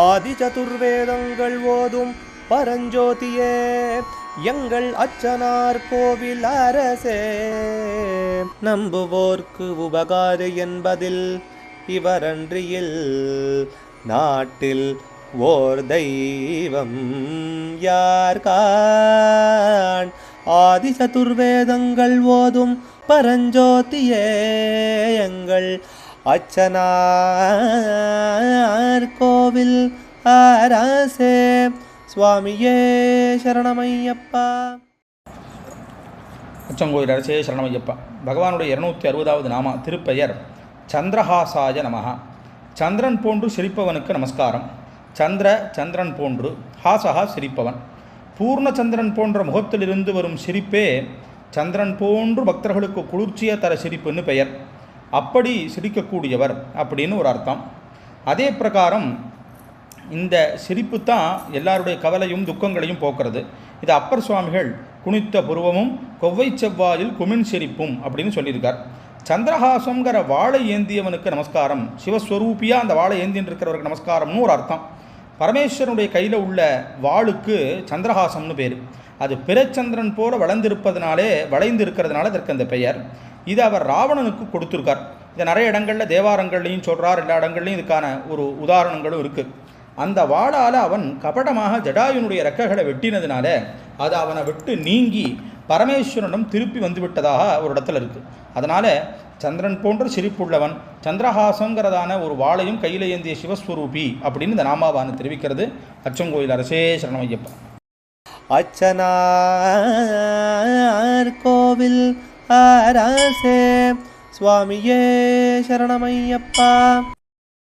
ஆதி சதுர்வேதங்கள் ஓதும் பரஞ்சோதியே எங்கள் அச்சனார் கோவில் அரசே. நம்புவோர்க்கு உபகாரி என்பதில் இவரன்றியில் நாட்டில் ஓர் தெய்வம் யார்கான். ஆதி சதுர்வேதங்கள் ஓதும் பரஞ்சோதியே எங்கள் அச்சனார் கோவில் அரசே. சுவாமியே சரணமையப்பா. அச்சங்கோயில் அரசே சரணமையப்பா. பகவானுடைய 260வது நாமா திருப்பெயர் சந்திரஹாசாய நமஹ. சந்திரன் போன்று சிரிப்பவனுக்கு நமஸ்காரம். சந்திரன் போன்று, ஹாசஹா சிரிப்பவன். பூர்ணச்சந்திரன் போன்ற முகத்திலிருந்து வரும் சிரிப்பே சந்திரன் போன்று பக்தர்களுக்கு குளிர்ச்சியை தர சிரிப்புன்னு பெயர். அப்படி சிரிக்கக்கூடியவர் அப்படின்னு ஒரு அர்த்தம். அதே பிரகாரம் இந்த சிரிப்பு தான் எல்லாருடைய கவலையும் துக்கங்களையும் போக்குறது. இது அப்பர் சுவாமிகள் குனித்த புருவமும் கொவ்வை செவ்வாயில் குமின் சிரிப்பும் அப்படின்னு சொல்லியிருக்கார். சந்திரஹாசங்கிற வாழை ஏந்தியவனுக்கு நமஸ்காரம். சிவஸ்வரூபியாக அந்த வாழை ஏந்தின்னு இருக்கிறவருக்கு நமஸ்காரம்னு ஒரு அர்த்தம். பரமேஸ்வரனுடைய கையில் உள்ள வாளுக்கு சந்திரஹாசம்னு பேர். அது பிறச்சந்திரன் போல வளைந்து இருக்கிறதுனால அதற்கு அந்த பெயர். இது அவர் ராவணனுக்கு கொடுத்துருக்கார். இதை நிறைய இடங்களில் தேவாரங்கள்லையும் சொல்கிறார். எல்லா இடங்கள்லையும் இதுக்கான ஒரு உதாரணங்களும் இருக்குது. அந்த வாளால் அவன் கபடமாக ஜடாயுனுடைய ரெக்கைகளை வெட்டினதுனால அது அவனை விட்டு நீங்கி பரமேஸ்வரனிடம் திருப்பி வந்துவிட்டதாக ஒரு இடத்துல இருக்குது. அதனால் சந்திரன் போன்ற சிரிப்புள்ளவன், சந்திரஹாசங்கிறதான ஒரு வாளையும் கையில் ஏந்திய சிவஸ்வரூபி அப்படின்னு இந்த நாமாவான தெரிவிக்கிறது. அச்சங்கோயில் அரசே சரணமையப்பா. அச்சனார் கோவில் அரசே. சுவாமியே சரணமையப்பா.